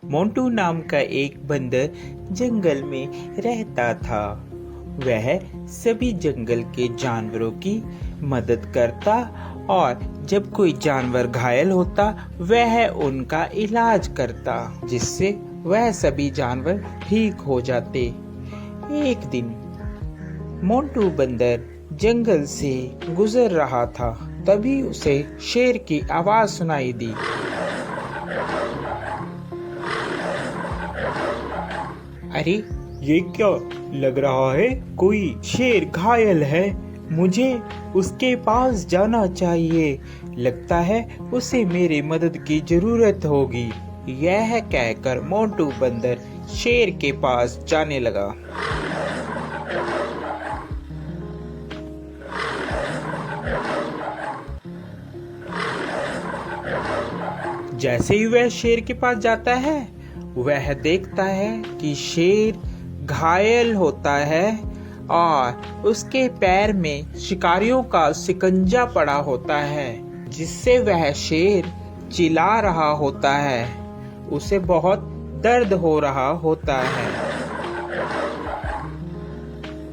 मोंटू नाम का एक बंदर जंगल में रहता था। वह सभी जंगल के जानवरों की मदद करता और जब कोई जानवर घायल होता वह उनका इलाज करता, जिससे वह सभी जानवर ठीक हो जाते। एक दिन मोंटू बंदर जंगल से गुजर रहा था, तभी उसे शेर की आवाज सुनाई दी। अरे ये क्या लग रहा है, कोई शेर घायल है, मुझे उसके पास जाना चाहिए। लगता है उसे मेरी मदद की जरूरत होगी। यह कहकर मोंटू बंदर शेर के पास जाने लगा। जैसे ही वह शेर के पास जाता है, वह देखता है कि शेर घायल होता है और उसके पैर में शिकारियों का शिकंजा पड़ा होता है, जिससे वह शेर चिल्ला रहा होता है। उसे बहुत दर्द हो रहा होता है।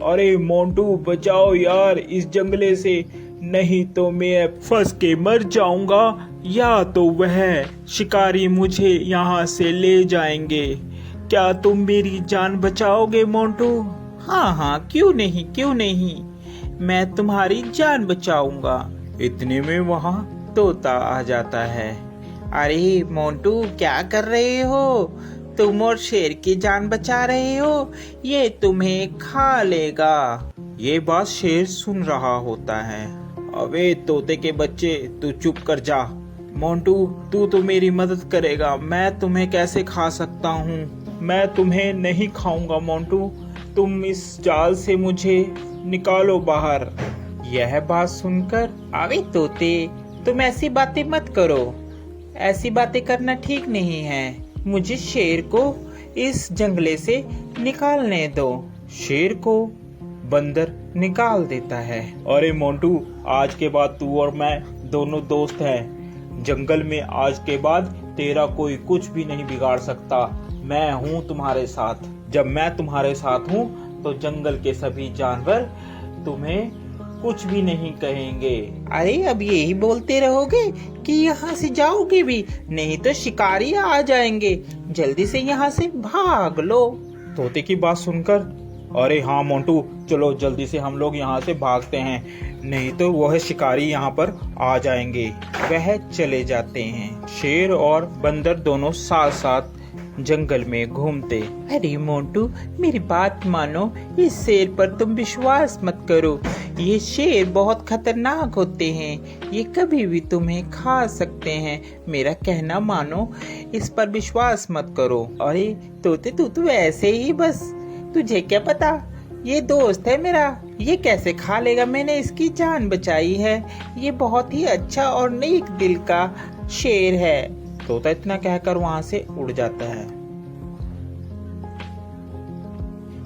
अरे मोंटू बचाओ यार इस जंगले से, नहीं तो मैं फंस के मर जाऊंगा, या तो वह शिकारी मुझे यहाँ से ले जाएंगे। क्या तुम मेरी जान बचाओगे मोंटू? हाँ, क्यों नहीं, मैं तुम्हारी जान बचाऊंगा। इतने में वहाँ तोता आ जाता है। अरे मोंटू, क्या कर रहे हो? तुम और शेर की जान बचा रहे हो, ये तुम्हें खा लेगा। ये बात शेर सुन रहा होता है। अबे तोते के बच्चे, तू चुप कर जा। मोंटू तू तो मेरी मदद करेगा, मैं तुम्हें कैसे खा सकता हूँ? मैं तुम्हें नहीं खाऊंगा मोंटू, तुम इस जाल से मुझे निकालो बाहर। यह बात सुनकर, अबे तोते, तुम ऐसी बातें मत करो, ऐसी बातें करना ठीक नहीं है। मुझे शेर को इस जंगले से निकालने दो। शेर को बंदर निकाल देता है। अरे मोंटू, आज के बाद तू और मैं दोनों दोस्त हैं। जंगल में आज के बाद तेरा कोई कुछ भी नहीं बिगाड़ सकता। मैं हूँ तुम्हारे साथ। जब मैं तुम्हारे साथ हूँ तो जंगल के सभी जानवर तुम्हें कुछ भी नहीं कहेंगे। अरे अब यही बोलते रहोगे कि यहाँ से जाओगे भी, नहीं तो शिकारी आ जाएंगे। जल्दी से यहाँ से भाग लो। तोते की बात सुनकर, अरे हाँ मोंटू, चलो जल्दी से हम लोग यहाँ से भागते हैं, नहीं तो वह शिकारी यहाँ पर आ जाएंगे। वह चले जाते हैं। शेर और बंदर दोनों साथ साथ जंगल में घूमते। अरे मोंटू, मेरी बात मानो, इस शेर पर तुम विश्वास मत करो। ये शेर बहुत खतरनाक होते हैं, ये कभी भी तुम्हें खा सकते हैं। मेरा कहना मानो, इस पर विश्वास मत करो। अरे तोते, तू तो ऐसे ही बस, तुझे क्या पता, ये दोस्त है मेरा, ये कैसे खा लेगा? मैंने इसकी जान बचाई है। ये बहुत ही अच्छा और नेक दिल का शेर है। तोता इतना कहकर वहाँ से उड़ जाता है।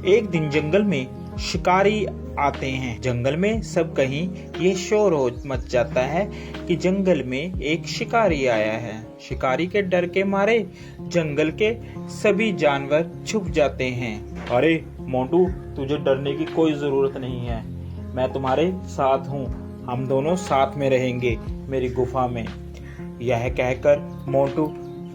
एक दिन जंगल में शिकारी आते हैं। जंगल में सब कहीं ये शोर हो मच जाता है कि जंगल में एक शिकारी आया है। शिकारी के डर के मारे जंगल के सभी जानवर छुप जाते हैं। अरे मोंटू, तुझे डरने की कोई जरूरत नहीं है, मैं तुम्हारे साथ हूँ, हम दोनों साथ में रहेंगे मेरी गुफा में। यह कहकर मोंटू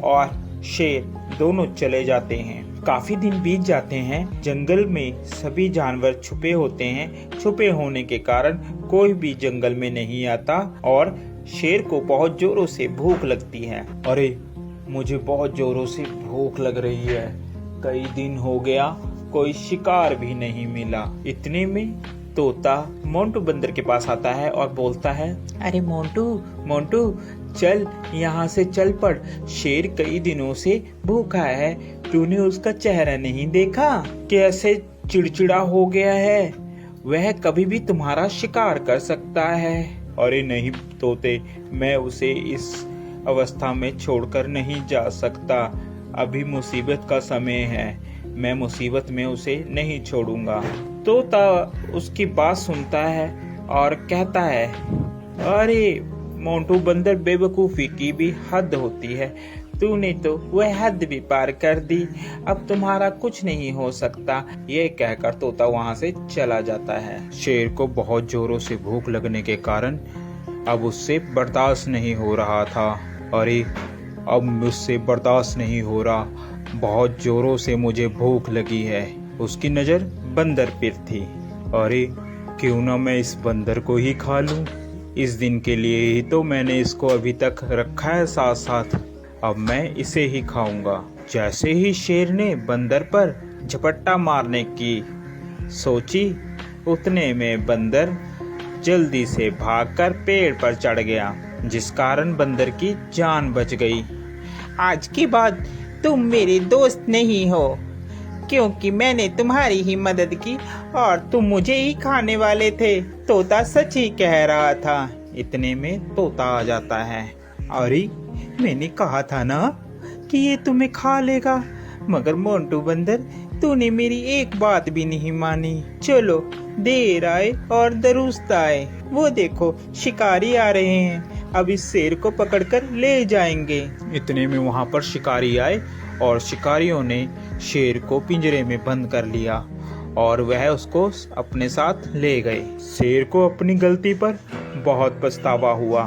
और शेर दोनों चले जाते हैं। काफी दिन बीत जाते हैं। जंगल में सभी जानवर छुपे होते हैं। छुपे होने के कारण कोई भी जंगल में नहीं आता और शेर को बहुत जोरों से भूख लगती है। अरे मुझे बहुत जोरों से भूख लग रही है, कई दिन हो गया कोई शिकार भी नहीं मिला। इतने में तोता मोंटू बंदर के पास आता है और बोलता है, अरे मोंटू, चल यहाँ से चल पड़। शेर कई दिनों से भूखा है, तूने उसका चेहरा नहीं देखा? कैसे चिड़चिड़ा हो गया है, वह कभी भी तुम्हारा शिकार कर सकता है। अरे नहीं तोते, मैं उसे इस अवस्था में छोड़कर नहीं जा सकता, अभी मुसीबत का समय है, मैं मुसीबत में उसे नहीं छोड़ूंगा। तोता उसकी बात सुनता है और कहता है, अरे मोंटू बंदर, बेवकूफी की भी हद होती है, तूने तो वह हद भी पार कर दी, अब तुम्हारा कुछ नहीं हो सकता। ये कहकर तोता वहाँ से चला जाता है। शेर को बहुत जोरों से भूख लगने के कारण अब उससे बर्दाश्त नहीं हो रहा था। अरे अब मुझसे बर्दाश्त नहीं हो रहा, बहुत जोरों से मुझे भूख लगी है। उसकी नज़र बंदर पर थी। अरे क्यों ना मैं इस बंदर को ही खा लूं। इस दिन के लिए ही तो मैंने इसको अभी तक रखा है साथ साथ, अब मैं इसे ही खाऊंगा। जैसे ही शेर ने बंदर पर झपट्टा मारने की सोची, उतने में बंदर जल्दी से भागकर पेड़ पर चढ़ गया, जिस कारण बंदर की जान बच गई। आज के बाद तुम मेरे दोस्त नहीं हो, क्योंकि मैंने तुम्हारी ही मदद की और तुम मुझे ही खाने वाले थे। तोता सच ही कह रहा था। इतने में तोता आ जाता है। अरे मैंने कहा था ना कि ये तुम्हें खा लेगा, मगर मोंटू बंदर, तूने मेरी एक बात भी नहीं मानी। चलो, देर आए और दुरुस्त आए। वो देखो शिकारी आ रहे हैं, अब इस शेर को पकड़कर ले जाएंगे। इतने में वहां पर शिकारी आए और शिकारियों ने शेर को पिंजरे में बंद कर लिया और वह उसको अपने साथ ले गए। शेर को अपनी गलती पर बहुत पछतावा हुआ।